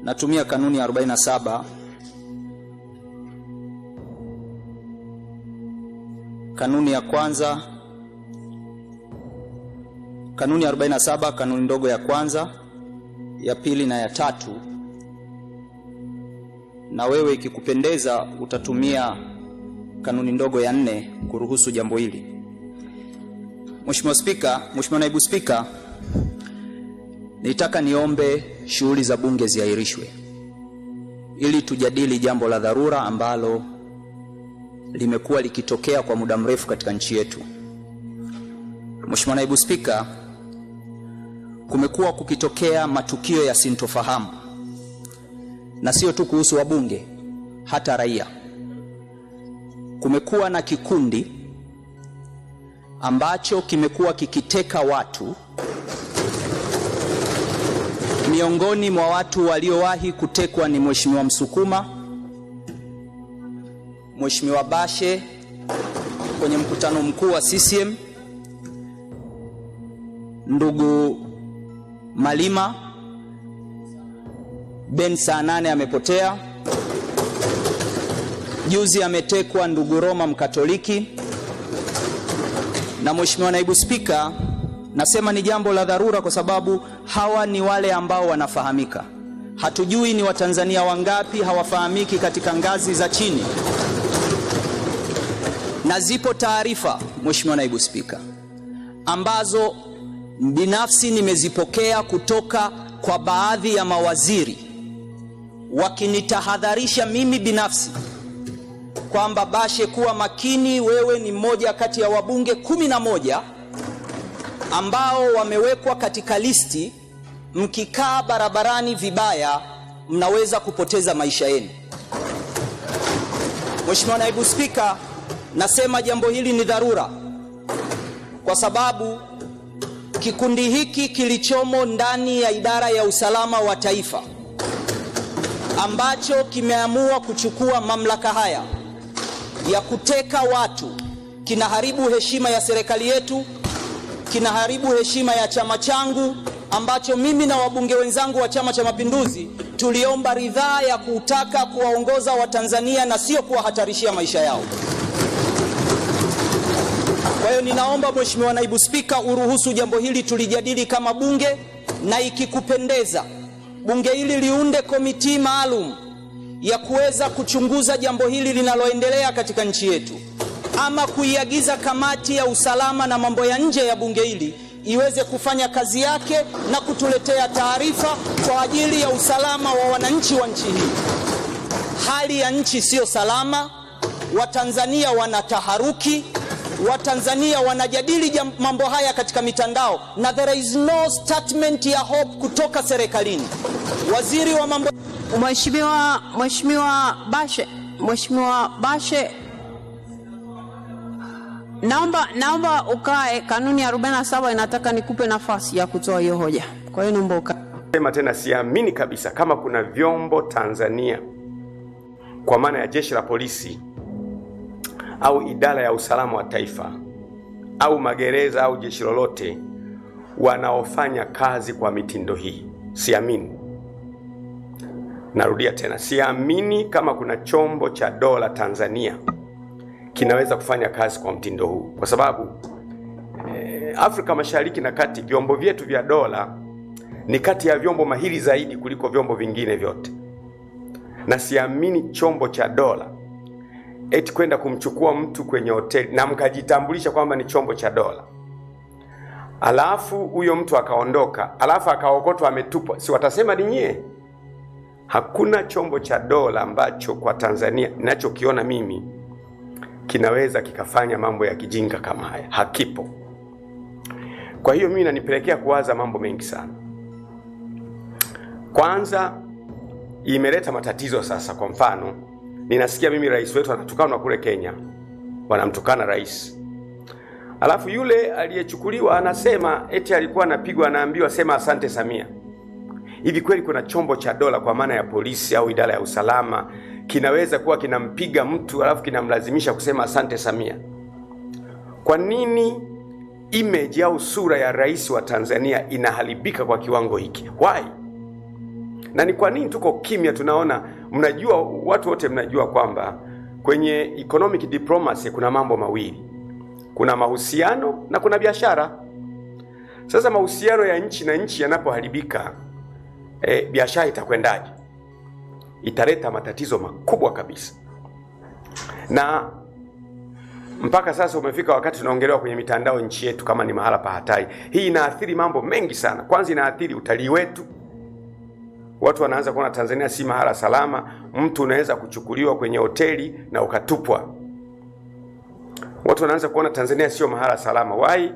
Natumia kanuni ya 47 kanuni ya kwanza, kanuni ya 47, kanuni ndogo ya kwanza, ya pili na ya tatu, na wewe ikikupendeza utatumia kanuni ndogo ya 4 kuruhusu jambo hili. Mheshimiwa Spika, Mheshimiwa Naibu Spika, nitaka niombe shughuli za bunge ziahirishwe ili tujadili jambo la dharura ambalo limekuwa likitokea kwa muda mrefu katika nchi yetu. Mheshimiwa Naibu Spika, kumekuwa kukitokea matukio ya sintofahamu, na sio tu kuhusu wabunge, hata raia. Kumekuwa na kikundi ambacho kimekuwa kikiteka watu. Miongoni mwa watu waliowahi kutekwa ni Mheshimiwa Msukuma, Mheshimiwa Bashe kwenye mkutano mkuu wa CCM, ndugu Malima Ben saa 8 amepotea. Juzi ametekwa ndugu Roma Mkatoliki. Na Mheshimiwa Naibu Spika, nasema ni jambo la dharura kwa sababu hawa ni wale ambao wanafahamika. Hatujui ni Watanzania wangapi hawafahamiki katika ngazi za chini. Na zipo taarifa, Mheshimiwa Naibu Spika, ambazo binafsi nimezipokea kutoka kwa baadhi ya mawaziri wakinitahadharisha mimi binafsi kwamba Bashe, kuwa makini, wewe ni mmoja kati ya wabunge 11 ambao wamewekwa katika listi, mkikaa barabarani vibaya mnaweza kupoteza maisha yenu. Mheshimiwa Naibu Spika, nasema jambo hili ni dharura kwa sababu kikundi hiki kilichomo ndani ya idara ya usalama wa taifa ambacho kimeamua kuchukua mamlaka haya ya kuteka watu kinaharibu heshima ya serikali yetu, kinaharibu heshima ya chama changu ambacho mimi na wabunge wenzangu wa Chama cha Mapinduzi tuliomba ridhaa ya kutaka kuwaongoza Watanzania na sio kuwahatarishia maisha yao. Kwa hiyo ninaomba Mheshimiwa Naibu Spika uruhusu jambo hili tulijadili kama bunge, na ikikupendeza bunge hili liunde komiti maalum ya kuweza kuchunguza jambo hili linaloendelea katika nchi yetu, ama kuiagiza kamati ya usalama na mambo ya nje ya bunge hili iweze kufanya kazi yake na kutuletea taarifa kwa ajili ya usalama wa wananchi wa nchi hii. Hali ya nchi sio salama, Watanzania wanataharuki, Watanzania wanajadili mambo haya katika mitandao, na there is no statement ya hope kutoka serikalini. Waziri wa mambo Mheshimiwa Bashe, naomba ukae. Kanuni ya 47 inataka nikupe nafasi ya kutoa hiyo hoja. Kwa hiyo naomba ukae. Sema tena, siamini kabisa kama kuna vyombo Tanzania kwa maana ya jeshi la polisi au idara ya usalama wa taifa au magereza au jeshi lolote wanaofanya kazi kwa mitindo hii. Siamini. Narudia tena, siamini kama kuna chombo cha dola Tanzania kinaweza kufanya kazi kwa mtindo huu, kwa sababu Afrika Mashariki na Kati vyombo vyetu vya dola ni kati ya vyombo mahiri zaidi kuliko vyombo vingine vyote. Na siamini chombo cha dola eti kwenda kumchukua mtu kwenye hoteli na mkajitambulisha kwamba ni chombo cha dola, alafu huyo mtu akaondoka, alafu akaokotwa ametupwa, si watasema ni nyie? Hakuna chombo cha dola ambacho kwa Tanzania ninachokiona mimi kinaweza kikafanya mambo ya kijinga kama haya. Hakipo. Kwa hiyo mimi nanipelekea kuwaza mambo mengi sana. Kwanza, imeleta matatizo sasa. Kwa mfano, ninasikia mimi rais wetu anatukanwa kule Kenya, wanamtukana rais. Alafu yule aliyechukuliwa anasema eti alikuwa anapigwa, anaambiwa sema asante Samia. Hivi kweli kuna chombo cha dola kwa maana ya polisi au idara ya usalama kinaweza kuwa kinampiga mtu alafu kinamlazimisha kusema asante Samia? Kwa nini image au sura ya rais wa Tanzania inaharibika kwa kiwango hiki? Why? Na ni kwa nini tuko kimya? Tunaona, mnajua, watu wote mnajua kwamba kwenye economic diplomacy kuna mambo mawili. Kuna mahusiano na kuna biashara. Sasa mahusiano ya nchi na nchi yanapoharibika, biashara itakwendaje? Italeta matatizo makubwa kabisa. Na mpaka sasa umefika wakati tunaongelewa kwenye mitandao nchi yetu kama ni mahala pa hatari. Hii inaathiri mambo mengi sana. Kwanza inaathiri utalii wetu. Watu wanaanza kuona Tanzania si mahala salama. Mtu unaweza kuchukuliwa kwenye hoteli na ukatupwa. Watu wanaanza kuona Tanzania sio mahala salama. Why?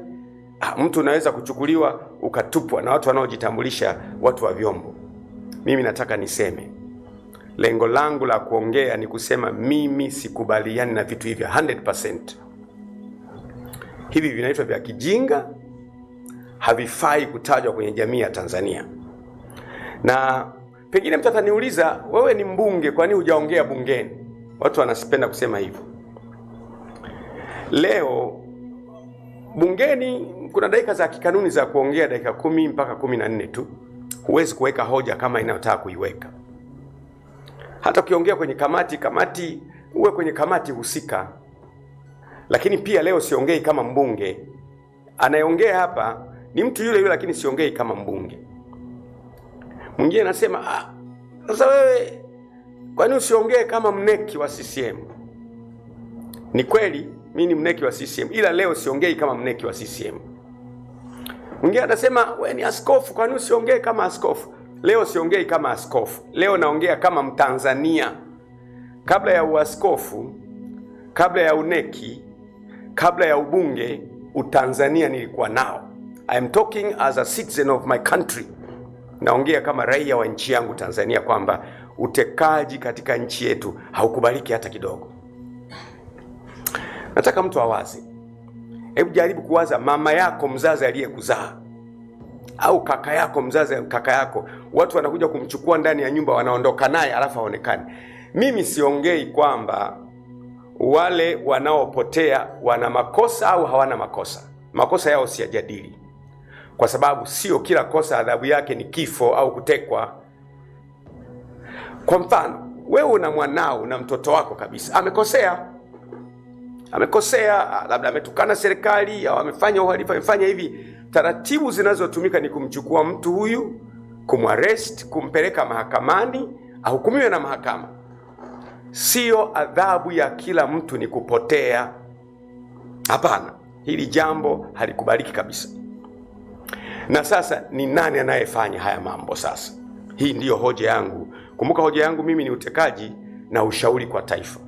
Mtu unaweza kuchukuliwa ukatupwa na watu wanaojitambulisha watu wa vyombo. Mimi nataka niseme, lengo langu la kuongea ni kusema mimi sikubaliani na vitu hivyo 100%. Hivi vinaitwa vya kijinga, havifai kutajwa kwenye jamii ya Tanzania. Na pengine mtu ataniuliza, wewe ni mbunge, kwa nini hujaongea bungeni? Watu wanasipenda kusema hivyo. Leo bungeni kuna dakika za kikanuni za kuongea, dakika 10 mpaka 14 tu. Huwezi kuweka hoja kama inayotaka kuiweka. Hata ukiongea kwenye kamati uwe kwenye kamati husika. Lakini pia leo siongei kama mbunge. Anayeongea hapa ni mtu yule yule, lakini siongei kama mbunge. Mwingine anasema, sasa wewe kwa nini usiongee kama mneki wa CCM? Ni kweli mimi ni mneki wa CCM, ila leo siongei kama mneki wa CCM. Mwingine anasema, wewe ni askofu, kwa nini usiongee kama askofu? Leo siongei kama askofu. Leo naongea kama Mtanzania. Kabla ya uaskofu, kabla ya uneki, kabla ya ubunge, utanzania nilikuwa nao. I am talking as a citizen of my country. Naongea kama raia wa nchi yangu Tanzania, kwamba utekaji katika nchi yetu haukubaliki hata kidogo. Nataka mtu awaze. Hebu jaribu kuwaza mama yako mzazi aliyekuzaa, au kaka yako mzazi kaka yako. Watu wanakuja kumchukua ndani ya nyumba, wanaondoka naye alafu haonekani. Mimi siongei kwamba wale wanaopotea wana makosa au hawana makosa. Makosa yao siyajadili, kwa sababu sio kila kosa adhabu yake ni kifo au kutekwa. Kwa mfano, wewe una mwanao na mtoto wako kabisa amekosea, labda ametukana serikali au amefanya uhalifu, amefanya hivi. Taratibu zinazotumika ni kumchukua mtu huyu, kumarrest, kumpeleka mahakamani, ahukumiwe na mahakama. Sio adhabu ya kila mtu ni kupotea. Hapana, hili jambo halikubaliki kabisa. Na sasa ni nani anayefanya haya mambo sasa? Hii ndiyo hoja yangu. Kumbuka hoja yangu mimi ni utekaji na ushauri kwa taifa.